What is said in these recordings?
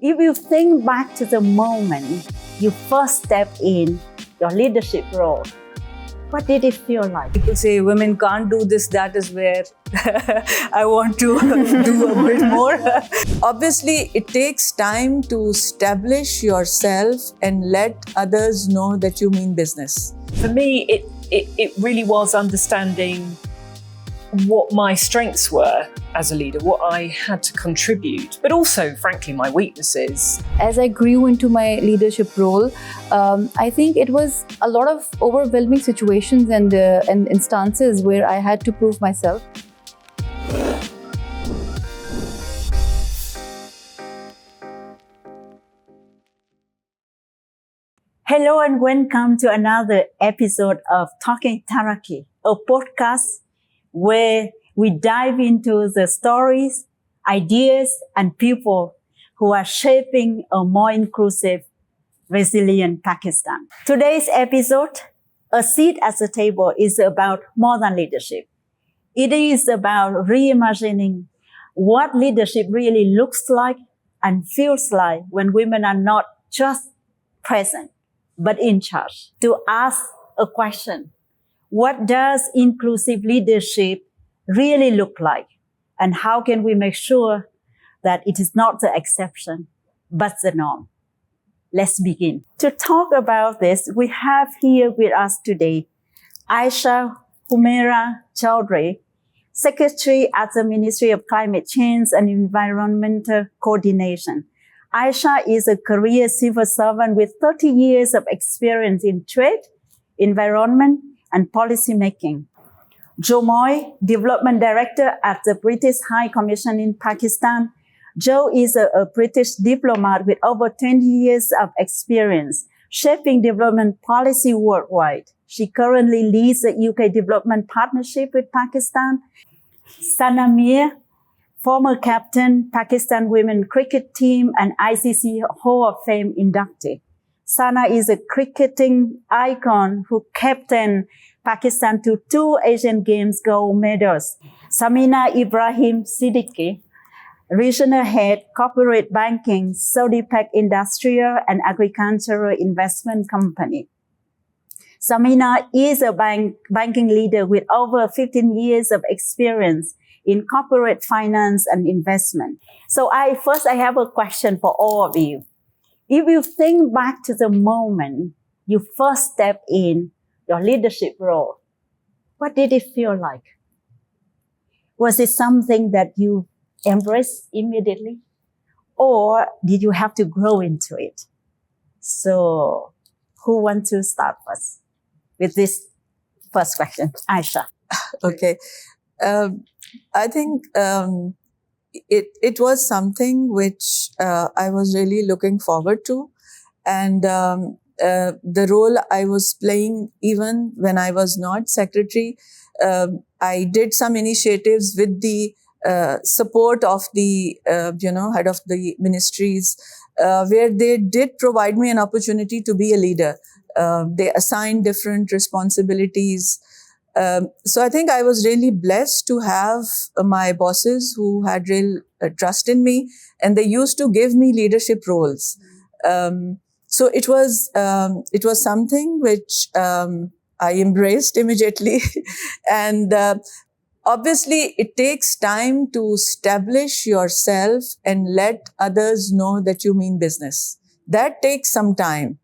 If you think back to the moment you first stepped in your leadership role, what did it feel like? People say women can't do this, that is where I want to do a bit more. Obviously, it takes time to establish yourself and let others know that you mean business. For me, it really was understanding what my strengths were as a leader, what I had to contribute, but also, frankly, my weaknesses. As I grew into my leadership role, I think it was a lot of overwhelming situations and instances where I had to prove myself. Hello and welcome to another episode of Talking Taraqqi, a podcast where we dive into the stories, ideas, and people who are shaping a more inclusive, resilient Pakistan. Today's episode, A Seat at the Table, is about more than leadership. It is about reimagining what leadership really looks like and feels like when women are not just present, but in charge. To ask a question, what does inclusive leadership really look like? And how can we make sure that it is not the exception, but the norm? Let's begin. To talk about this, we have here with us today Aisha Humaira Chowdhury, Secretary at the Ministry of Climate Change and Environmental Coordination. Aisha is a career civil servant with 30 years of experience in trade, environment, and policy making. Jo Moy, Development Director at the British High Commission in Pakistan. Jo is a British diplomat with over 20 years of experience shaping development policy worldwide. She currently leads the UK Development Partnership with Pakistan. Sana Mir, former captain, Pakistan women cricket team and ICC Hall of Fame inductee. Sana is a cricketing icon who captained Pakistan to 2 Asian Games gold medals. Samina Ibrahim Siddiqui, Regional Head, Corporate Banking, Saudi Pack Industrial and Agricultural Investment Company. Samina is a banking leader with over 15 years of experience in corporate finance and investment. So I have a question for all of you. If you think back to the moment you first stepped in your leadership role, what did it feel like? Was it something that you embraced immediately? Or did you have to grow into it? So who wants to start first with this first question? Aisha. Okay. I think it was something which I was really looking forward to. And the role I was playing, even when I was not secretary, I did some initiatives with the support of the, head of the ministries, where they did provide me an opportunity to be a leader. They assigned different responsibilities. So I think I was really blessed to have my bosses who had real trust in me, and they used to give me leadership roles. So it was something which I embraced immediately. And obviously, it takes time to establish yourself and let others know that you mean business. That takes some time.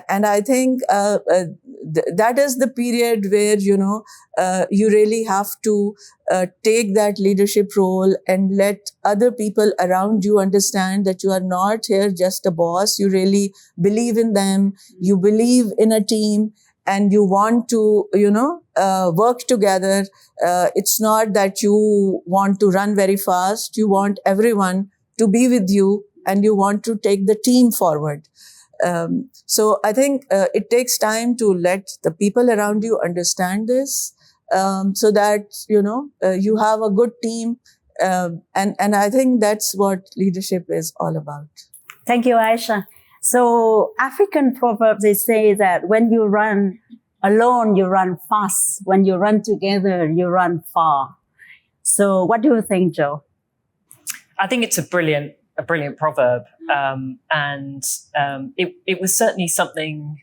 And I think that is the period where, you really have to take that leadership role and let other people around you understand that you are not here just a boss. You really believe in them. You believe in a team and you want to, work together. It's not that you want to run very fast. You want everyone to be with you and you want to take the team forward. So I think it takes time to let the people around you understand this, so that, you have a good team. And I think that's what leadership is all about. Thank you, Aisha. So African proverbs, they say that when you run alone, you run fast. When you run together, you run far. So what do you think, Jo? I think it's a brilliant a brilliant proverb. It was certainly something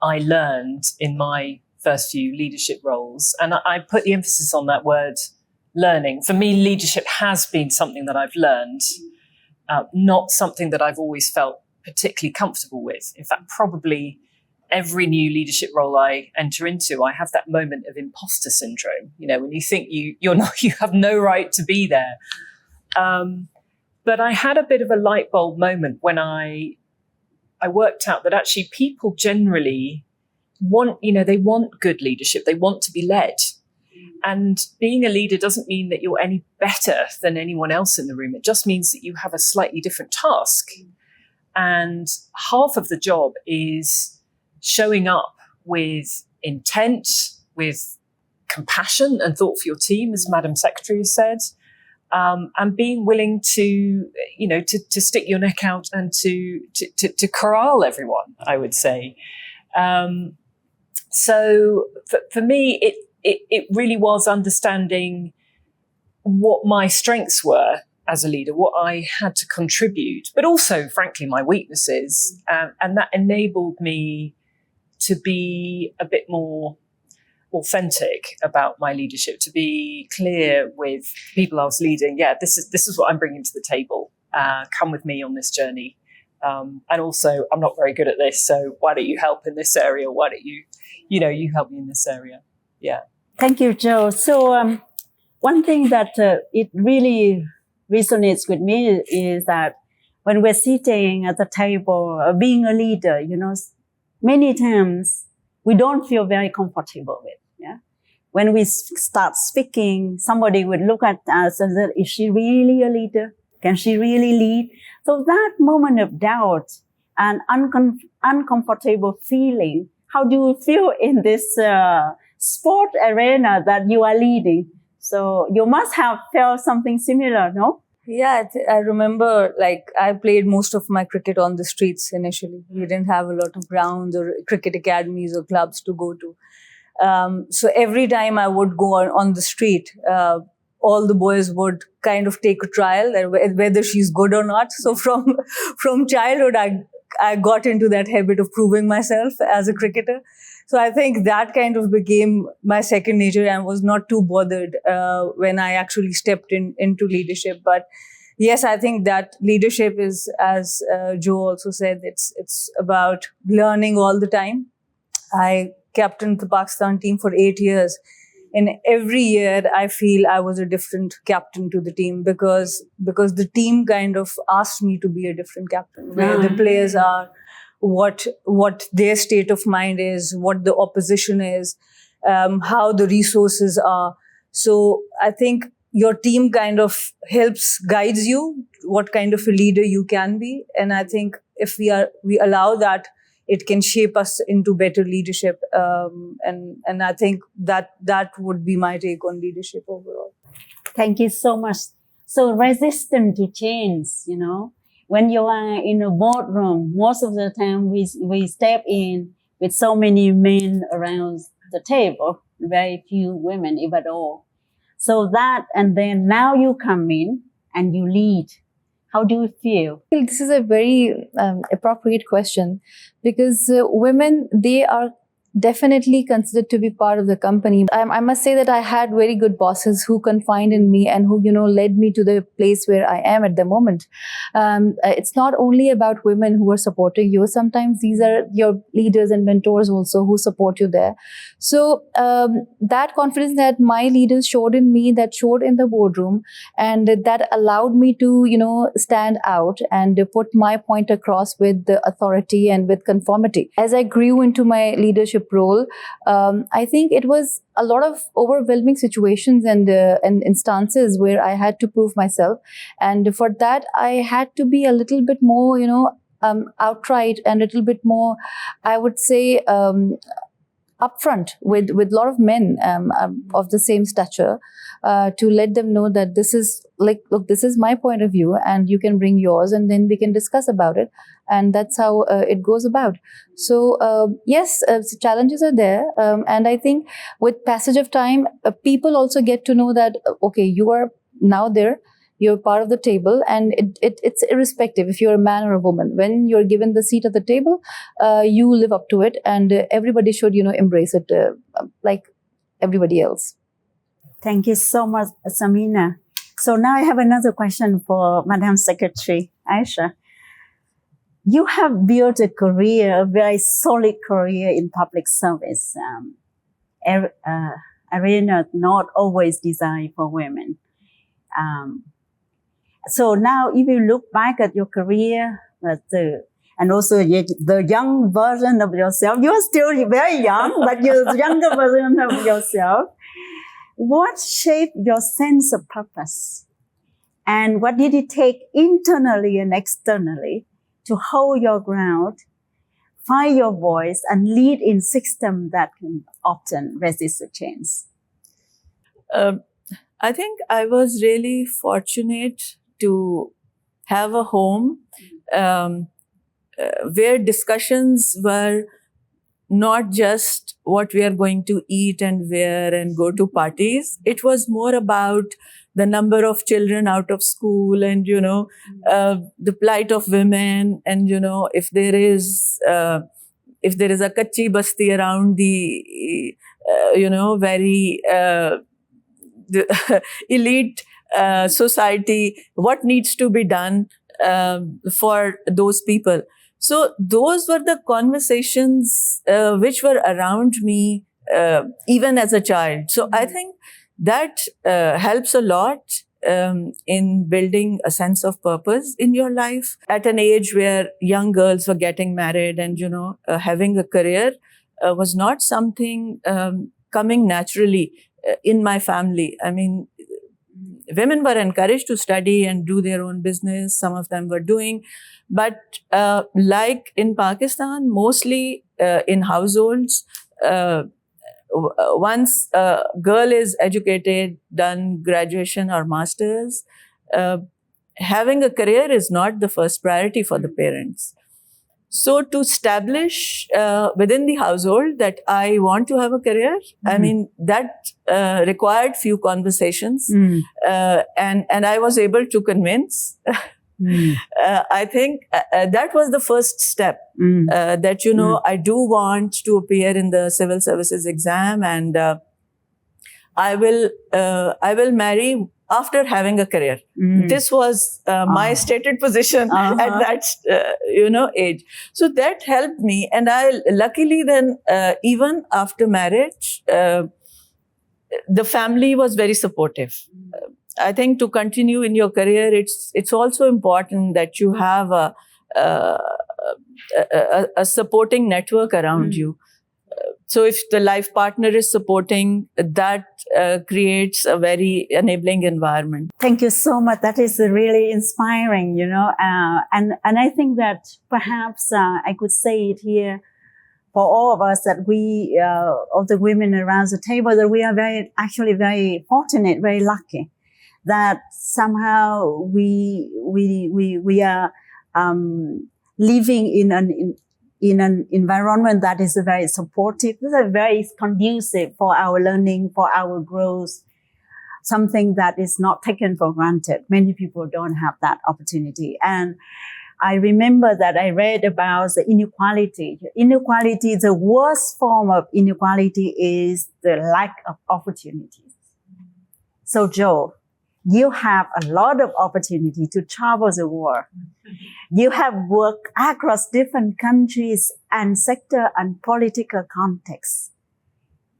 I learned in my first few leadership roles. And I put the emphasis on that word, learning. For me, leadership has been something that I've learned, not something that I've always felt particularly comfortable with. In fact, probably every new leadership role I enter into, I have that moment of imposter syndrome. You know, when you think you have no right to be there. But I had a bit of a light bulb moment when I worked out that actually people generally they want good leadership. They want to be led. And being a leader doesn't mean that you're any better than anyone else in the room. It just means that you have a slightly different task. And half of the job is showing up with intent, with compassion and thought for your team, as Madam Secretary has said, and being willing to stick your neck out and to corral everyone, I would say. So for me, it really was understanding what my strengths were as a leader, what I had to contribute, but also, frankly, my weaknesses. And that enabled me to be a bit more authentic about my leadership, to be clear with people I was leading. Yeah, this is what I'm bringing to the table. Come with me on this journey. And also, I'm not very good at this, so why don't you help in this area? Why don't you help me in this area? Yeah. Thank you, Jo. So one thing that it really resonates with me is that when we're sitting at the table, being a leader, many times we don't feel very comfortable with. Yeah. When we start speaking, somebody would look at us and say, is she really a leader? Can she really lead? So that moment of doubt and uncomfortable feeling, how do you feel in this sport arena that you are leading? So you must have felt something similar, no? Yeah, I remember, I played most of my cricket on the streets initially. We didn't have a lot of grounds or cricket academies or clubs to go to. So every time I would go on the street, all the boys would kind of take a trial whether she's good or not. So from childhood, I got into that habit of proving myself as a cricketer. So I think that kind of became my second nature and was not too bothered when I actually stepped into leadership. But yes, I think that leadership is, as Jo also said, it's about learning all the time. I captained the Pakistan team for 8 years. And every year I feel I was a different captain to the team because the team kind of asked me to be a different captain, where the players are, what their state of mind is, what the opposition is, how the resources are. So I think your team kind of guides you what kind of a leader you can be. And I think if we allow that, it can shape us into better leadership. And I think that would be my take on leadership overall. Thank you so much. So resistant to change, when you are in a boardroom, most of the time we step in with so many men around the table, very few women, if at all. So that, and then now you come in and you lead. How do you feel? This is a very appropriate question because women, they are definitely considered to be part of the company. I must say that I had very good bosses who confided in me and who, led me to the place where I am at the moment. It's not only about women who are supporting you. Sometimes these are your leaders and mentors also who support you there. So that confidence that my leaders showed in me, that showed in the boardroom, and that allowed me to, stand out and put my point across with the authority and with conformity. As I grew into my leadership role, I think it was a lot of overwhelming situations and instances where I had to prove myself. And for that, I had to be a little bit more, outright and a little bit more, I would say, upfront with a lot of men of the same stature to let them know that this is look, this is my point of view and you can bring yours and then we can discuss about it. And that's how it goes about. So yes, challenges are there. And I think with passage of time, people also get to know that, okay, you are now there You're part of the table, and it's irrespective if you're a man or a woman. When you're given the seat at the table, you live up to it, and everybody should, embrace it like everybody else. Thank you so much, Samina. So now I have another question for Madam Secretary Aisha. You have built a very solid career in public service. Arena not always designed for women. So now if you look back at your career, and also the young version of yourself, you're still very young, but you're the younger version of yourself. What shaped your sense of purpose? And what did it take internally and externally to hold your ground, find your voice, and lead in systems that can often resist the change? I think I was really fortunate to have a home where discussions were not just what we are going to eat and wear and go to parties. It was more about the number of children out of school and, the plight of women. And, if there is a kachi basti around the, very the elite society, what needs to be done for those people. So those were the conversations which were around me even as a child. So I think that helps a lot in building a sense of purpose in your life. At an age where young girls were getting married and, having a career was not something coming naturally in my family. I mean, women were encouraged to study and do their own business. Some of them were doing. But like in Pakistan, mostly in households, once a girl is educated, done graduation or master's, having a career is not the first priority for the parents. So to establish within the household that I want to have a career, I mean, that required few conversations. And I was able to convince. I think that was the first step that, I do want to appear in the civil services exam, and I will marry after having a career. This was my stated position at that, age. So that helped me. And luckily then, even after marriage, the family was very supportive. I think to continue in your career, it's also important that you have a supporting network around you. So if the life partner is supporting, that creates a very enabling environment. Thank you so much. That is really inspiring, and I think that perhaps I could say it here for all of us, that we, all the women around the table, that we are very fortunate, very lucky, that somehow we are living in an environment that is very supportive, very conducive for our learning, for our growth, something that is not taken for granted. Many people don't have that opportunity. And I remember that I read about the inequality. Inequality, the worst form of inequality is the lack of opportunities. So Joe, you have a lot of opportunity to travel the world. You have worked across different countries and sector and political contexts,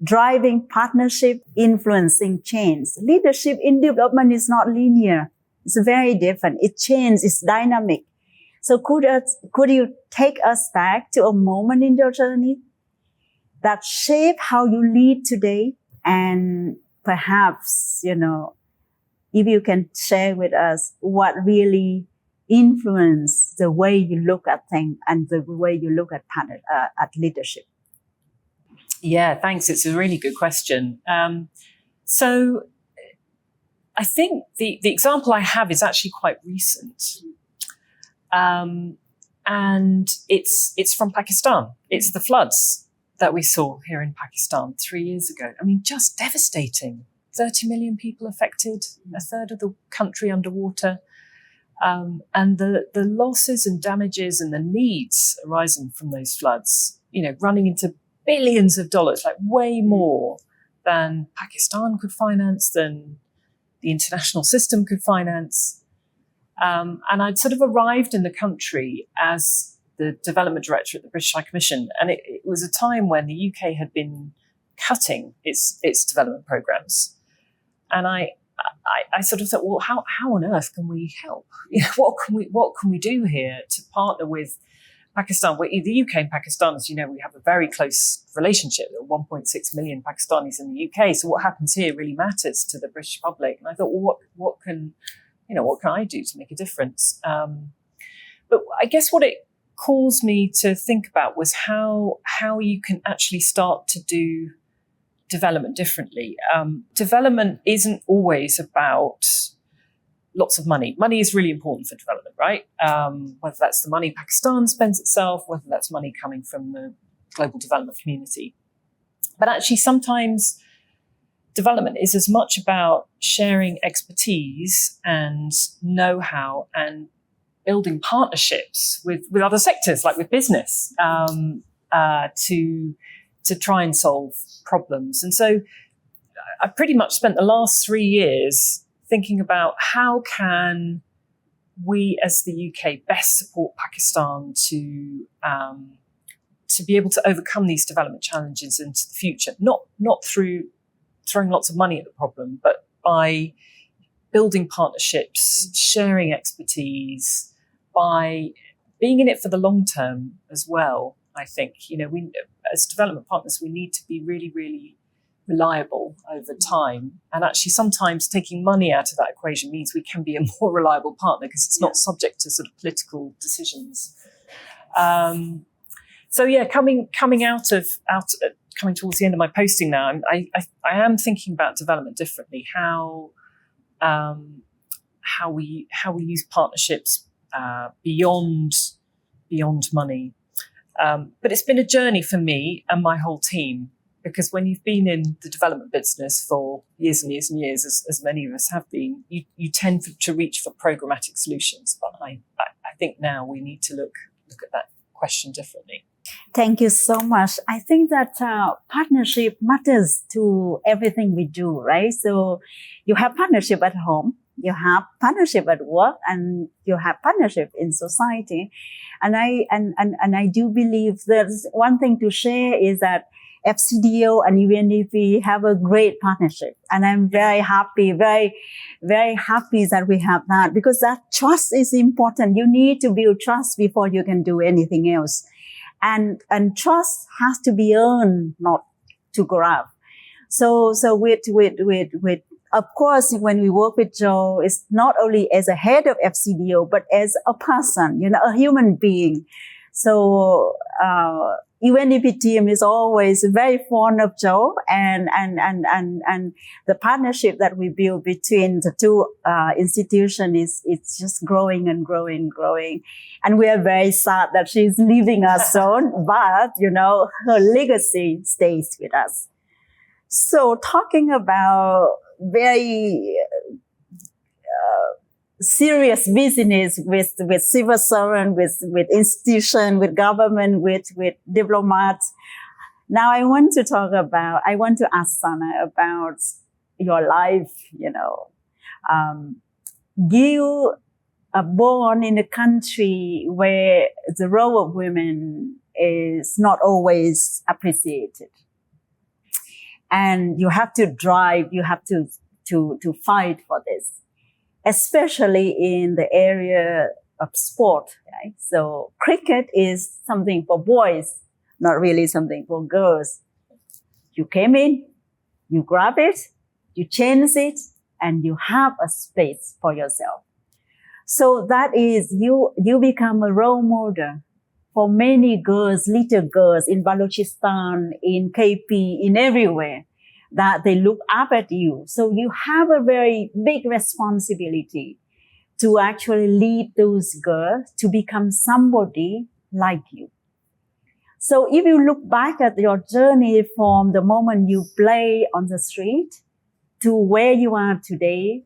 driving partnership, influencing change. Leadership in development is not linear. It's very different. It changes. It's dynamic. So could you take us back to a moment in your journey that shaped how you lead today? And perhaps, if you can share with us what really influenced the way you look at things and the way you look at leadership. Yeah, thanks. It's a really good question. So I think the example I have is actually quite recent. And it's from Pakistan. It's the floods that we saw here in Pakistan 3 years ago. I mean, just devastating 30 million people affected, a third of the country underwater. And the losses and damages and the needs arising from those floods, running into billions of dollars, like way more than Pakistan could finance, than the international system could finance. And I'd sort of arrived in the country as the development director at the British High Commission. And it was a time when the UK had been cutting its development programs. And I sort of thought, well, how on earth can we help? What can we do here to partner with Pakistan? The UK and Pakistan, as you know, we have a very close relationship. There are 1.6 million Pakistanis in the UK. So what happens here really matters to the British public. And I thought, well, what can I do to make a difference? But I guess what it caused me to think about was how you can actually start to do development differently. Development isn't always about lots of money. Money is really important for development, right? Whether that's the money Pakistan spends itself, whether that's money coming from the global development community. But actually, sometimes development is as much about sharing expertise and know-how and building partnerships with other sectors, like with business, to try and solve problems. And so I pretty much spent the last 3 years thinking about how can we as the UK best support Pakistan to be able to overcome these development challenges into the future, not through throwing lots of money at the problem, but by building partnerships, sharing expertise, by being in it for the long term as well. I think, we as development partners, we need to be really, really reliable over time. And actually sometimes taking money out of that equation means we can be a more reliable partner because it's not subject to sort of political decisions. Coming towards the end of my posting now, I am thinking about development differently, how we use partnerships beyond money. But it's been a journey for me and my whole team, because when you've been in the development business for years and years and years, as many of us have been, you tend to reach for programmatic solutions. But I think now we need to look at that question differently. Thank you so much. I think that partnership matters to everything we do, right? So you have partnership at home, you have partnership at work, and you have partnership in society. And I do believe there's one thing to share is that FCDO and UNDP have a great partnership. And I'm very happy, very, very happy that we have that, because that trust is important. You need to build trust before you can do anything else. And trust has to be earned, not to grab. So with of course, when we work with Joe, it's not only as a head of FCDO, but as a person, a human being. So, UNDP team is always very fond of Joe, and the partnership that we build between the two institutions it's just growing and growing and growing. And we are very sad that she's leaving us soon, but her legacy stays with us. So talking about very serious business with civil servant, with institution, with government, with diplomats. Now I want to ask Sana about your life, You are born in a country where the role of women is not always appreciated. And you have to drive, you have to fight for this, especially in the area of sport, right? So cricket is something for boys, not really something for girls. You came in, you grab it, you change it, and you have a space for yourself. So that is, you become a role model for many girls, little girls in Balochistan, in KP, in everywhere, that they look up at you. So you have a very big responsibility to actually lead those girls to become somebody like you. So if you look back at your journey from the moment you play on the street to where you are today,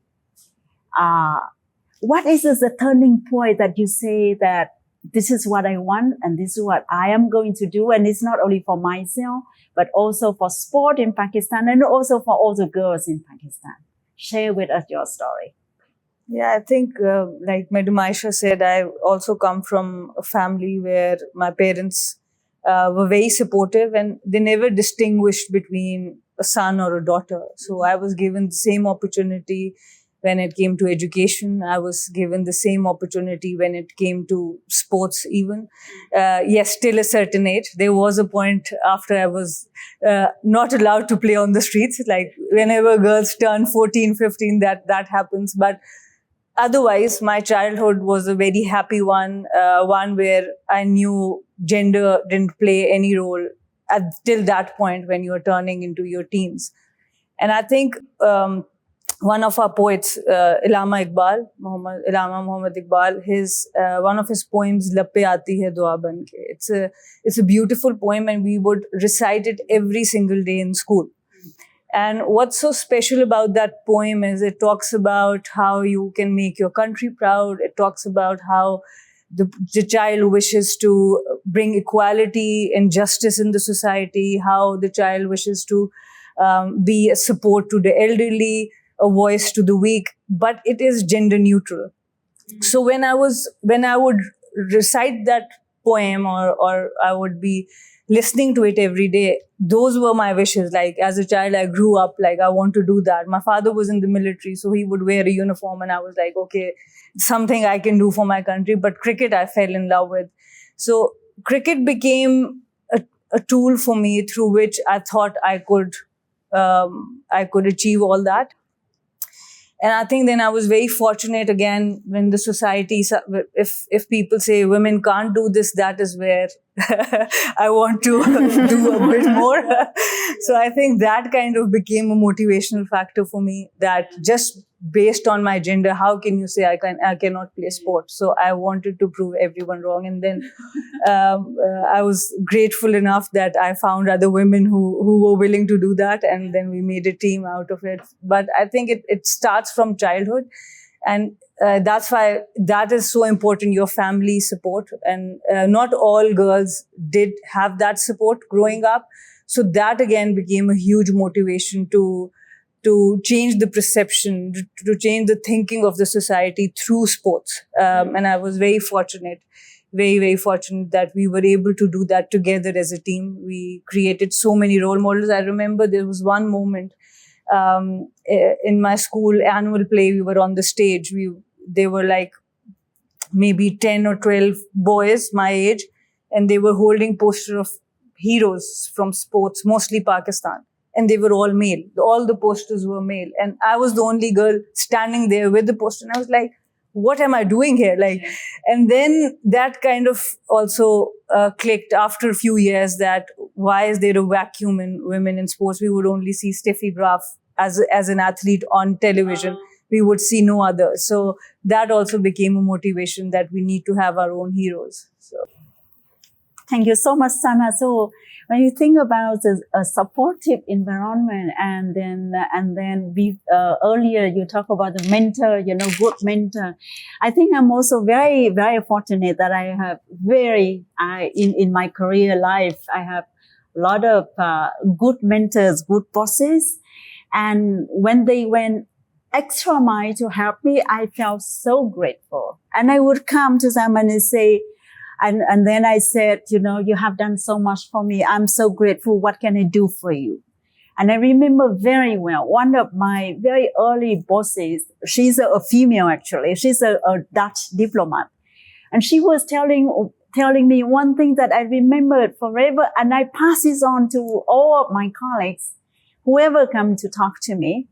what is the turning point that you say that this is what I want and this is what I am going to do? And it's not only for myself, but also for sport in Pakistan and also for all the girls in Pakistan. Share with us your story. Yeah, I think, like Madam Aisha said, I also come from a family where my parents were very supportive and they never distinguished between a son or a daughter. So I was given the same opportunity when it came to education. I was given the same opportunity when it came to sports even. Yes, till a certain age. There was a point after I was not allowed to play on the streets. Like whenever girls turn 14, 15, that happens. But otherwise, my childhood was a very happy one, one where I knew gender didn't play any role till that point when you were turning into your teens. And I think one of our poets, Illama Muhammad Iqbal, one of his poems, "Lab pe aati hai dua ban ke." It's a beautiful poem, and we would recite it every single day in school. And what's so special about that poem is it talks about how you can make your country proud. It talks about how the child wishes to bring equality and justice in the society, how the child wishes to be a support to the elderly, a voice to the weak, but it is gender neutral. So when I would recite that poem or I would be listening to it every day, those were my wishes. Like as a child, I grew up like I want to do that. My father was in the military, so he would wear a uniform and I was like, okay, something I can do for my country. But cricket, I fell in love with. So cricket became a tool for me through which I thought I could achieve all that. And I think then I was very fortunate again when the society, if people say women can't do this, that is where I want to do a bit more. So I think that kind of became a motivational factor for me, that just based on my gender, how can you say I cannot play sport? So I wanted to prove everyone wrong. And then I was grateful enough that I found other women who were willing to do that. And then we made a team out of it. But I think it starts from childhood. And that's why that is so important, your family support. And not all girls did have that support growing up. So that again became a huge motivation to change the perception, to change the thinking of the society through sports. And I was very fortunate that we were able to do that together as a team. We created so many role models. I remember there was one moment in my school annual play, we were on the stage. There were like maybe 10 or 12 boys my age, and they were holding poster of heroes from sports, mostly Pakistan. And they were all male. All the posters were male. And I was the only girl standing there with the poster. And I was like, what am I doing here? And then that kind of also clicked after a few years, that why is there a vacuum in women in sports? We would only see Steffi Graf as an athlete on television. We would see no other. So that also became a motivation that we need to have our own heroes. So. Thank you so much, Sana. So when you think about a supportive environment, and then we earlier you talk about the mentor, good mentor. I think I'm also very, very fortunate that I have in my career life, I have a lot of good mentors, good bosses, and when they went extra mile to help me, I felt so grateful. And I would come to them and say. And then I said, you have done so much for me. I'm so grateful. What can I do for you? And I remember very well, one of my very early bosses, she's a female actually. She's a Dutch diplomat. And she was telling me one thing that I remembered forever. And I pass this on to all of my colleagues, whoever come to talk to me.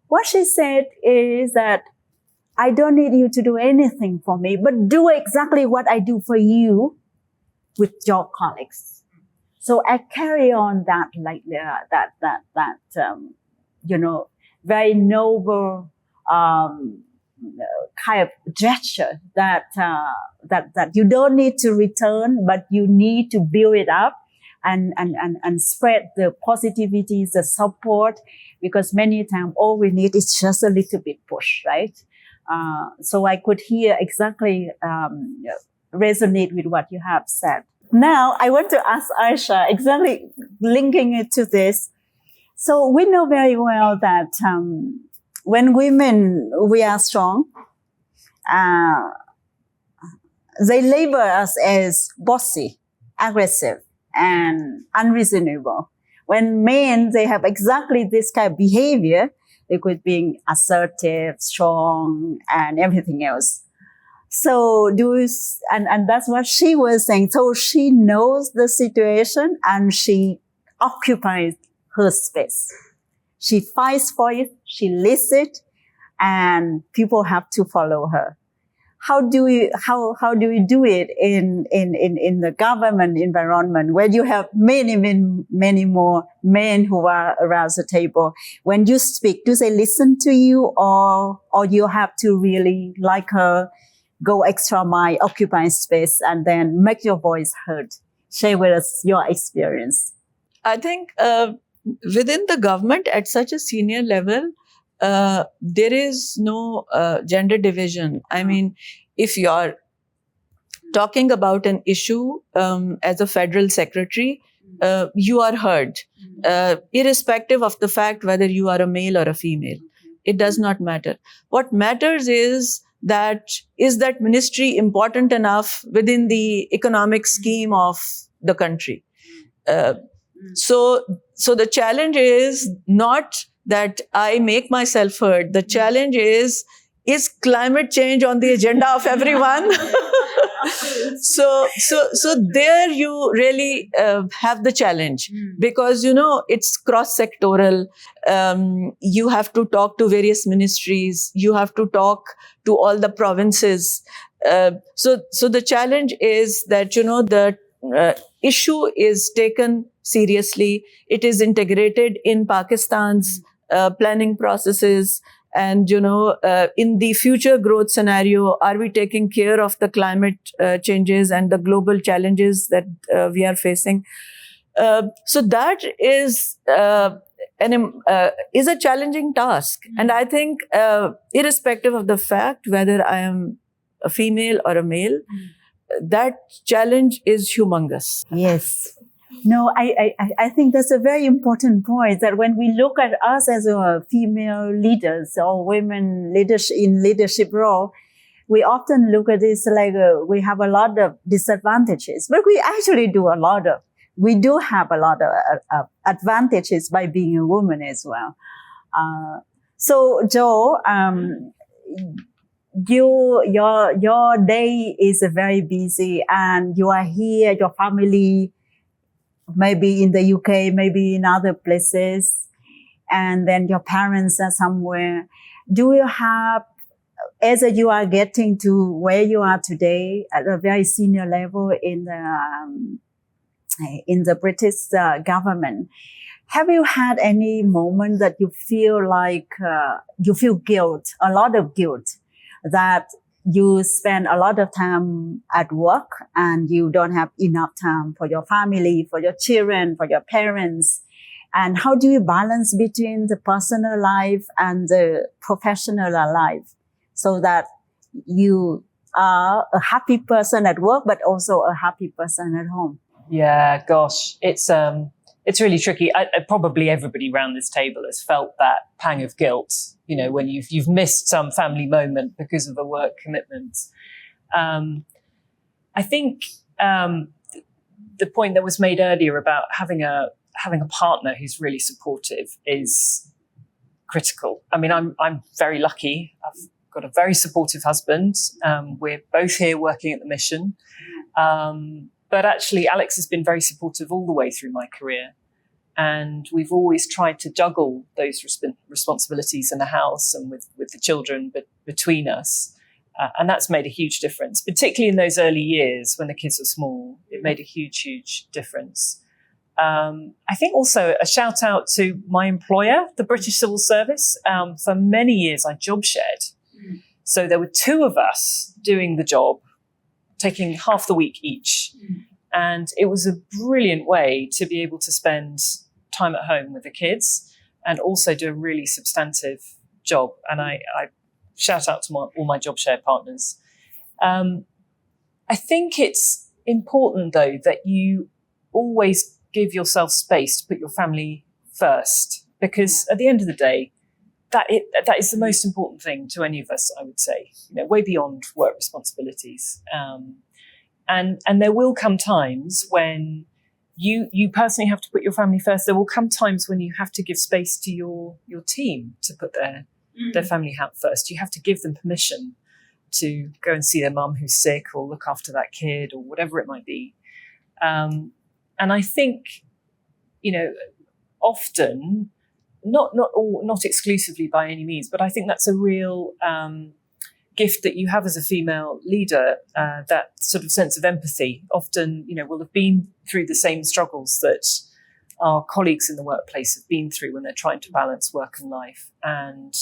What she said is that, I don't need you to do anything for me, but do exactly what I do for you with your colleagues. So I carry on that very noble kind of gesture that you don't need to return, but you need to build it up. and spread the positivity, the support, because many times all we need is just a little bit push, right? So I could hear exactly, resonate with what you have said. Now I want to ask Aisha, exactly linking it to this. So we know very well that when women, we are strong, they label us as bossy, aggressive, and unreasonable. When men, they have exactly this kind of behavior, they could be assertive, strong, and everything else. So and that's what she was saying. So she knows the situation and she occupies her space. She fights for it, she lists it, and people have to follow her. How do we do it in the government environment where you have many more men who are around the table? When you speak, do they listen to you, or you have to really, like her, go extra mile, occupy space, and then make your voice heard? Share with us your experience. I think within the government at such a senior level, there is no gender division. I mean, if you're talking about an issue as a federal secretary, you are heard, irrespective of the fact whether you are a male or a female. It does not matter. What matters is that ministry important enough within the economic scheme of the country. So the challenge is not that I make myself heard. The challenge is climate change on the agenda of everyone? So there you really have the challenge, because, it's cross-sectoral. You have to talk to various ministries. You have to talk to all the provinces. So the challenge is that, the issue is taken seriously. It is integrated in Pakistan's planning processes. And, in the future growth scenario, are we taking care of the climate changes and the global challenges that we are facing? So that is a challenging task. And I think, irrespective of the fact whether I am a female or a male, that challenge is humongous. Yes. No, I think that's a very important point, that when we look at us as female leaders or women in leadership role, we often look at this like we have a lot of disadvantages, but we actually do have a lot of advantages by being a woman as well. So Joe, your day is very busy, and you are here, your family, maybe in the UK, maybe in other places, and then your parents are somewhere. Do you have, as you are getting to where you are today at a very senior level in the British government, have you had any moment that you feel like you feel guilt, a lot of guilt, that you spend a lot of time at work and you don't have enough time for your family, for your children, for your parents? And how do you balance between the personal life and the professional life so that you are a happy person at work, but also a happy person at home? Yeah, gosh, it's really tricky. Probably everybody around this table has felt that pang of guilt, when you've missed some family moment because of a work commitment. I think the point that was made earlier about having a partner who's really supportive is critical. I mean, I'm very lucky. I've got a very supportive husband. We're both here working at the mission. But actually, Alex has been very supportive all the way through my career. And we've always tried to juggle those responsibilities in the house and with the children between us. And that's made a huge difference, particularly in those early years when the kids were small. It made a huge, huge difference. I think also a shout out to my employer, the British Civil Service. For many years, I job shared. So there were two of us doing the job, taking half the week each. And it was a brilliant way to be able to spend time at home with the kids and also do a really substantive job. And I shout out to all my job share partners. I think it's important, though, that you always give yourself space to put your family first, because at the end of the day, that is the most important thing to any of us, I would say, way beyond work responsibilities. And there will come times when you personally have to put your family first. There will come times when you have to give space to your team to put their family first. You have to give them permission to go and see their mum who's sick or look after that kid or whatever it might be. And I think, often, not exclusively by any means, but I think that's a real gift that you have as a female leader, that sort of sense of empathy. Often, will have been through the same struggles that our colleagues in the workplace have been through when they're trying to balance work and life. And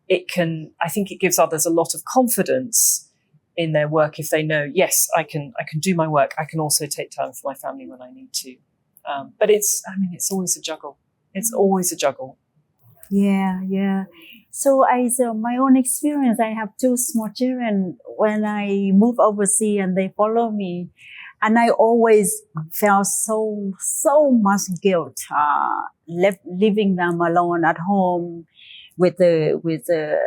I think it gives others a lot of confidence in their work if they know, yes, I can do my work. I can also take time for my family when I need to. But it's always a juggle. It's always a juggle. Yeah. So my own experience, I have two small children. When I move overseas and they follow me, and I always felt so much guilt, leaving them alone at home with the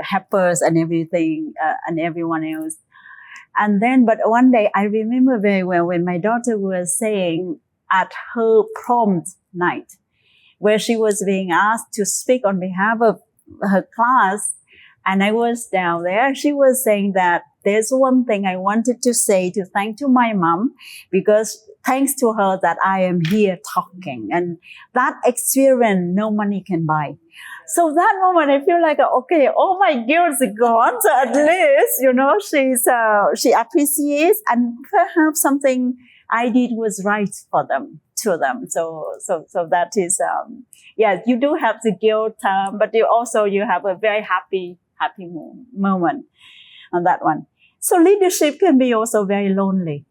helpers and everything, and everyone else. And then, but one day I remember very well when my daughter was saying at her prom night, where she was being asked to speak on behalf of her class, and I was down there. She was saying that there's one thing I wanted to say to thank to my mom, because thanks to her that I am here talking, and that experience no money can buy. So that moment I feel like, okay, all my guilt is gone. So at least, she appreciates, and perhaps something I did was right for them, to them. So that is, you do have the guilt, but you have a very happy moment on that one. So leadership can be also very lonely.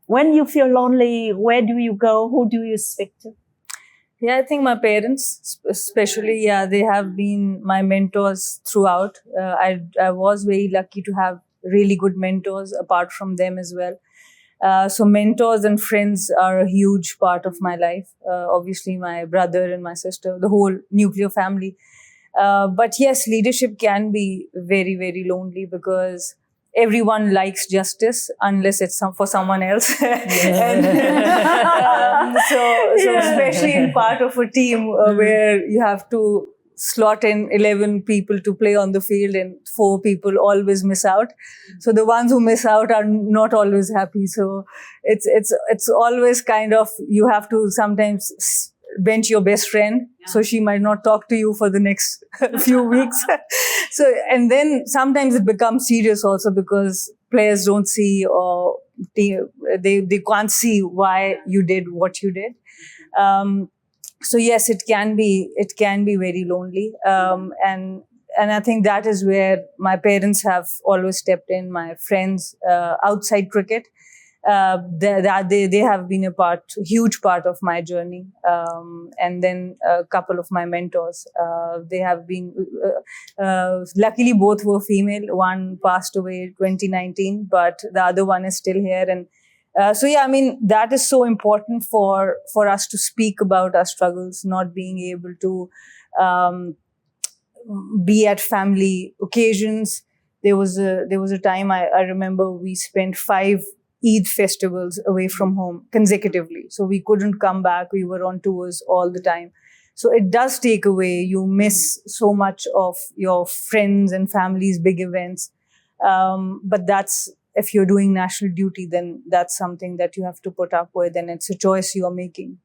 When you feel lonely, where do you go? Who do you speak to? Yeah, I think my parents, especially, they have been my mentors throughout. I was very lucky to have really good mentors apart from them as well. So mentors and friends are a huge part of my life. Obviously, my brother and my sister, the whole nuclear family. But yes, leadership can be very, very lonely because everyone likes justice unless it's for someone else. And, so especially in part of a team where you have to slot in 11 people to play on the field and 4 people always miss out. So the ones who miss out are not always happy. So it's always kind of, you have to sometimes bench your best friend. So she might not talk to you for the next few weeks. So, and then sometimes it becomes serious also because players don't see, or they can't see why you did what you did. So yes, it can be very lonely. And I think that is where my parents have always stepped in. My friends outside cricket, they have been a huge part of my journey. And then a couple of my mentors, they have been, luckily both were female. One passed away in 2019, but the other one is still here. And that is so important for us to speak about our struggles, not being able to be at family occasions. There was a time I remember we spent 5 Eid festivals away from home consecutively. So we couldn't come back. We were on tours all the time. So it does take away. You miss so much of your friends and family's big events. But that's, if you're doing national duty, then that's something that you have to put up with, and it's a choice you are making.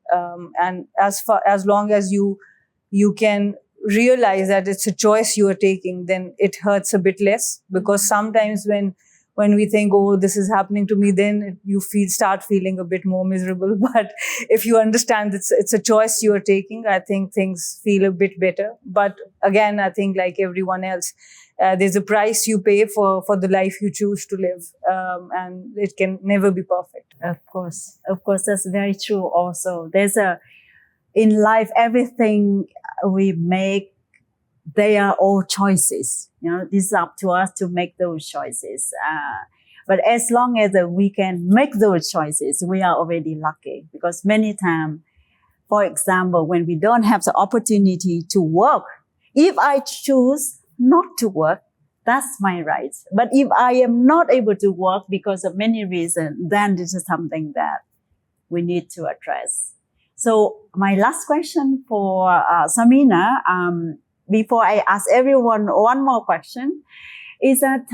And as long as you can realize that it's a choice you are taking, then it hurts a bit less, because sometimes when we think, oh, this is happening to me, then you start feeling a bit more miserable. But if you understand it's a choice you are taking, I think things feel a bit better. But again, I think like everyone else, there's a price you pay for the life you choose to live, and it can never be perfect. Of course, that's very true. Also, in life, everything we make, they are all choices. This is up to us to make those choices. But as long as we can make those choices, we are already lucky. Because many times, for example, when we don't have the opportunity to work, if I choose not to work, that's my right. But if I am not able to work because of many reasons, then this is something that we need to address. So my last question for Samina, before I ask everyone one more question, is that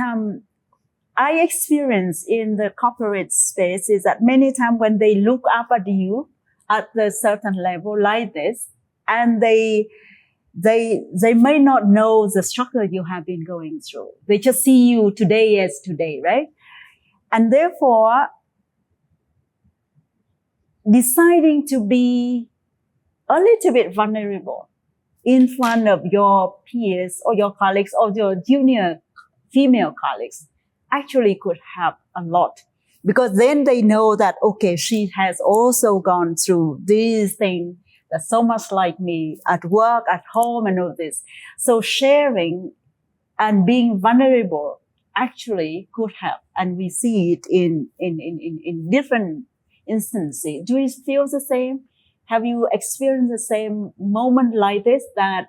I experience in the corporate space is that many times when they look up at you at a certain level like this, and they may not know the struggle you have been going through. They just see you today as today, right? And therefore, deciding to be a little bit vulnerable in front of your peers or your colleagues or your junior female colleagues actually could help a lot, because then they know that, okay, she has also gone through these things that's so much like me at work, at home, and all this. So sharing and being vulnerable actually could help. And we see it in different instances. Do you feel the same? Have you experienced the same moment like this, that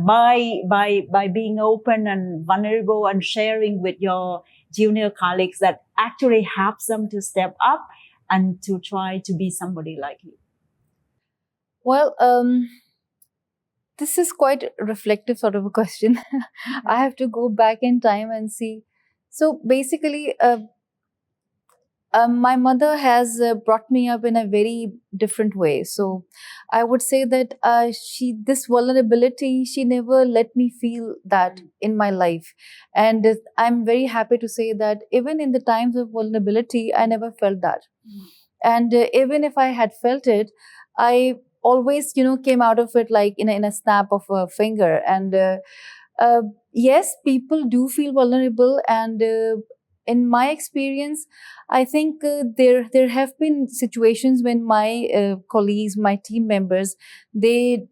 by being open and vulnerable and sharing with your junior colleagues, that actually helps them to step up and to try to be somebody like you? Well, this is quite a reflective sort of a question. I have to go back in time and see. So basically, my mother has brought me up in a very different way. So I would say that this vulnerability, she never let me feel that in my life. And I'm very happy to say that even in the times of vulnerability, I never felt that. And even if I had felt it, I always, came out of it like in a snap of a finger. And yes, people do feel vulnerable, and in my experience, I think there have been situations when my colleagues, my team members, they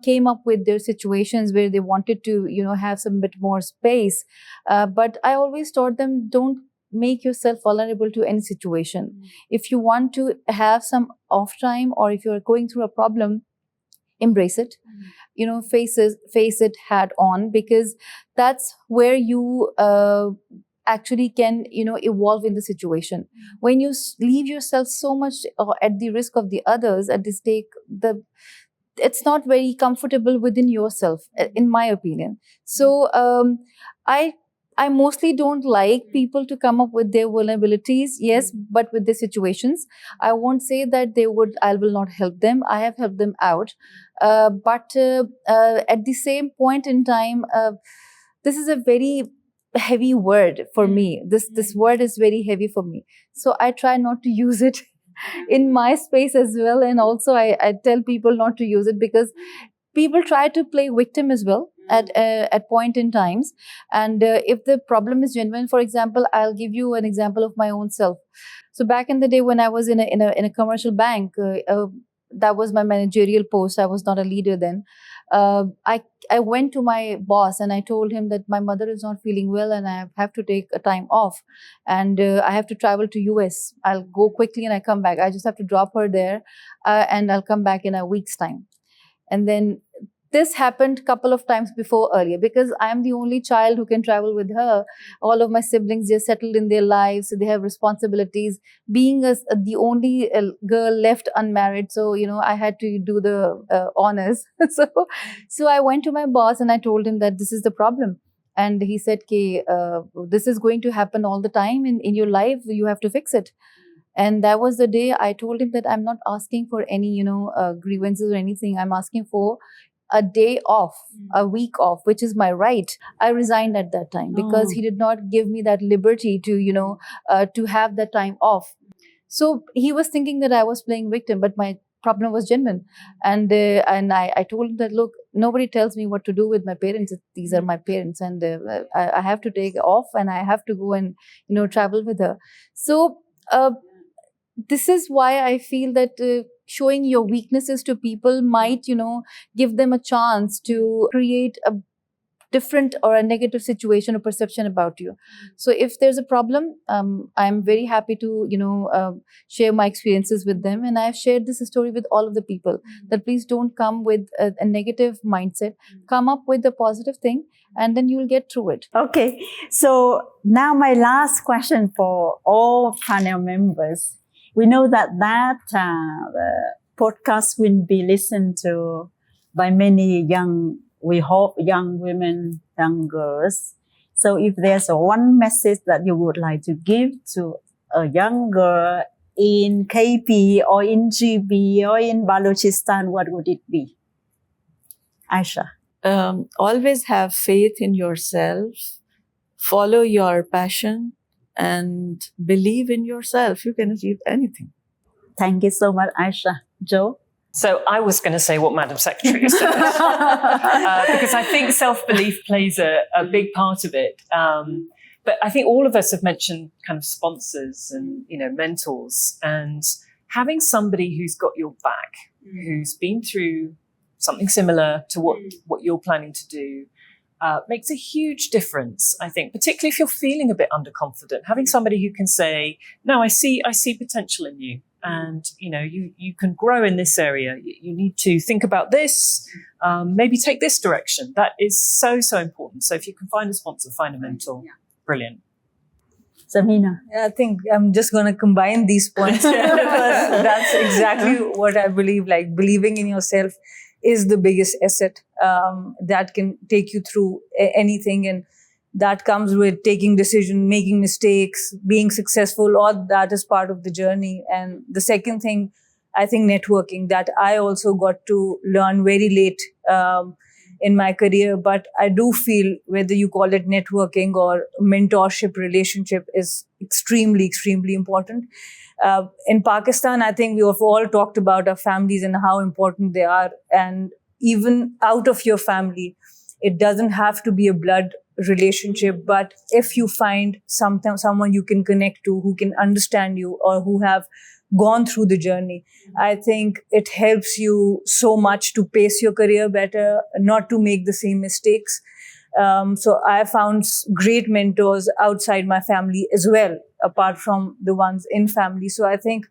came up with their situations where they wanted to, have some bit more space. But I always taught them, don't make yourself vulnerable to any situation. If you want to have some off time, or if you're going through a problem, embrace it. Face it head on, because that's where you actually can evolve in the situation. When you leave yourself so much at the risk of the others, at the stake, it's not very comfortable within yourself, in my opinion. So I mostly don't like people to come up with their vulnerabilities, yes, but with the situations. I won't say that I will not help them. I have helped them out. But at the same point in time, this is a very heavy word for me. This word is very heavy for me. So I try not to use it in my space as well. And also I tell people not to use it, because people try to play victim as well at point in times. And if the problem is genuine, for example, I'll give you an example of my own self. So back in the day when I was in a commercial bank, that was my managerial post. I was not a leader then. I went to my boss and I told him that my mother is not feeling well and I have to take a time off, and I have to travel to US. I'll go quickly and I come back. I just have to drop her there, and I'll come back in a week's time. And then this happened a couple of times before earlier, because I'm the only child who can travel with her. All of my siblings, they're settled in their lives, so they have responsibilities. Being the only girl left unmarried, so I had to do the honors. So I went to my boss and I told him that this is the problem. And he said, this is going to happen all the time in your life. You have to fix it. And that was the day I told him that I'm not asking for any, grievances or anything. I'm asking for a day off, a week off, which is my right. I resigned at that time because he did not give me that liberty to, to have that time off. So he was thinking that I was playing victim, but my problem was genuine. And I told him that, look, nobody tells me what to do with my parents. These are my parents, and I have to take off, and I have to go and travel with her. So this is why I feel that showing your weaknesses to people might give them a chance to create a different or a negative situation or perception about you. So if there's a problem, I'm very happy to share my experiences with them, and I've shared this story with all of the people that please don't come with a negative mindset. Come up with a positive thing, and then you'll get through it. Okay, so now my last question for all panel members. We know that the podcast will be listened to by many we hope young women, young girls. So if there's one message that you would like to give to a young girl in KP or in GB or in Balochistan, what would it be? Aisha. Always have faith in yourself, follow your passion, and believe in yourself. You can achieve anything. Thank you so much, Aisha. Joe? So I was going to say what Madam Secretary said, because I think self-belief plays a big part of it. But I think all of us have mentioned kind of sponsors and, mentors, and having somebody who's got your back, who's been through something similar to what you're planning to do, makes a huge difference, I think, particularly if you're feeling a bit underconfident. Having somebody who can say, no, I see potential in you. And, you can grow in this area. You need to think about this, maybe take this direction. That is so, so important. So if you can find a sponsor, find a mentor. Brilliant. Samina? I think I'm just going to combine these points because that's exactly what I believe. Like, believing in yourself is the biggest asset that can take you through anything. And that comes with taking decision, making mistakes, being successful. All that is part of the journey. And the second thing, I think networking, that I also got to learn very late in my career. But I do feel whether you call it networking or mentorship relationship is extremely, extremely important. In Pakistan, I think we have all talked about our families and how important they are. And even out of your family, it doesn't have to be a blood relationship, but if you find someone you can connect to, who can understand you, or who have gone through the journey, I think it helps you so much to pace your career better, not to make the same mistakes. So I found great mentors outside my family as well, apart from the ones in family. So I think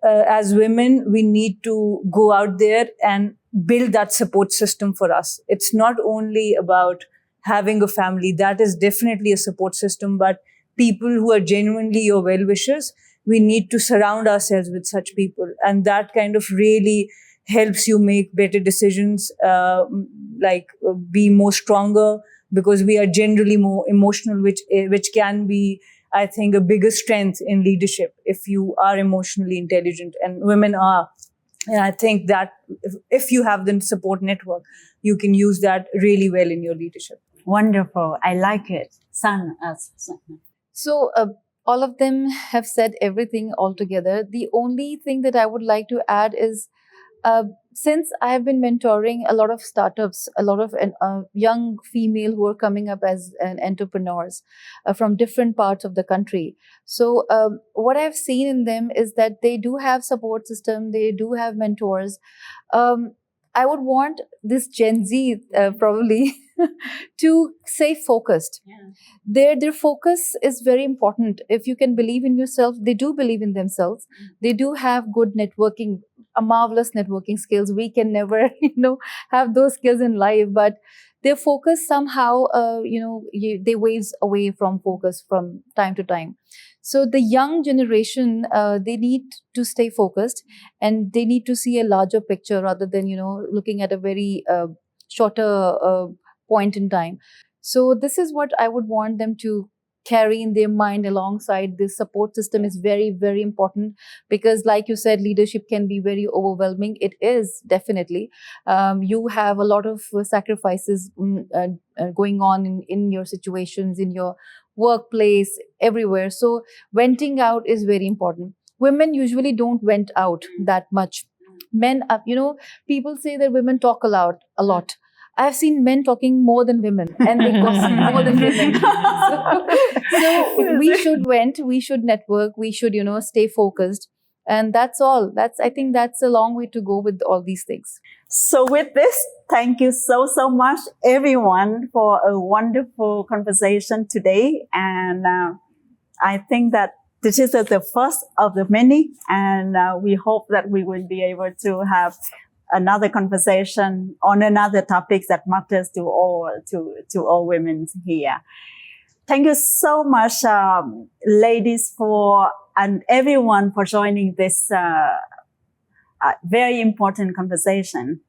as women, we need to go out there and build that support system for us. It's not only about having a family, that is definitely a support system, but people who are genuinely your well-wishers, we need to surround ourselves with such people. And that kind of really helps you make better decisions, be more stronger, because we are generally more emotional, which can be, I think, a bigger strength in leadership if you are emotionally intelligent, and women are. And I think that if you have the support network, you can use that really well in your leadership. Wonderful. I like it. Sana. So all of them have said everything altogether. The only thing that I would like to add is, since I have been mentoring a lot of startups, a lot of young female who are coming up as entrepreneurs from different parts of the country. So what I've seen in them is that they do have support system, they do have mentors. I would want this Gen Z probably to stay focused. Yeah. Their focus is very important. If you can believe in yourself, they do believe in themselves. They do have good networking, a marvelous networking skills. We can never, have those skills in life, but their focus somehow, they waves away from focus from time to time. So the young generation, they need to stay focused, and they need to see a larger picture rather than, looking at a very shorter point in time. So this is what I would want them to carry in their mind alongside this support system is very, very important, because like you said, leadership can be very overwhelming. It is definitely. You have a lot of sacrifices going on in your situations, in your workplace, everywhere. So venting out is very important. Women usually don't vent out that much, Men, people say that women talk a lot. I've seen men talking more than women, and they gossip more than women. So we should network, we should, stay focused. And that's all. I think that's a long way to go with all these things. So with this, thank you so much, everyone, for a wonderful conversation today. And I think that this is the first of the many, and we hope that we will be able to have another conversation on another topic that matters to all women here. Thank you so much, ladies, and everyone for joining this very important conversation.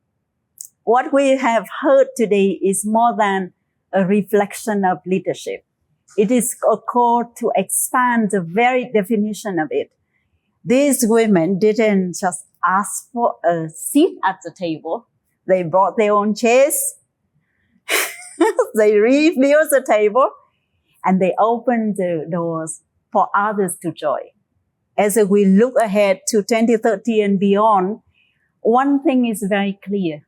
What we have heard today is more than a reflection of leadership. It is a call to expand the very definition of it. These women didn't just ask for a seat at the table. They brought their own chairs. They rebuilt the table, and they opened the doors for others to join. As we look ahead to 2030 and beyond, one thing is very clear.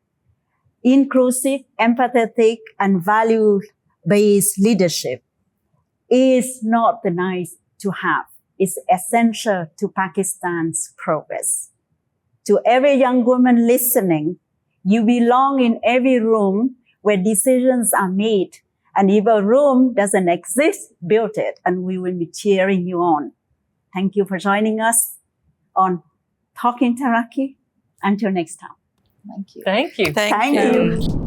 Inclusive, empathetic, and value-based leadership is not the nice to have. It's essential to Pakistan's progress. To every young woman listening, you belong in every room where decisions are made. And if a room doesn't exist, build it, and we will be cheering you on. Thank you for joining us on Talking Taraqqi. Until next time. Thank you. Thank you. Thank you.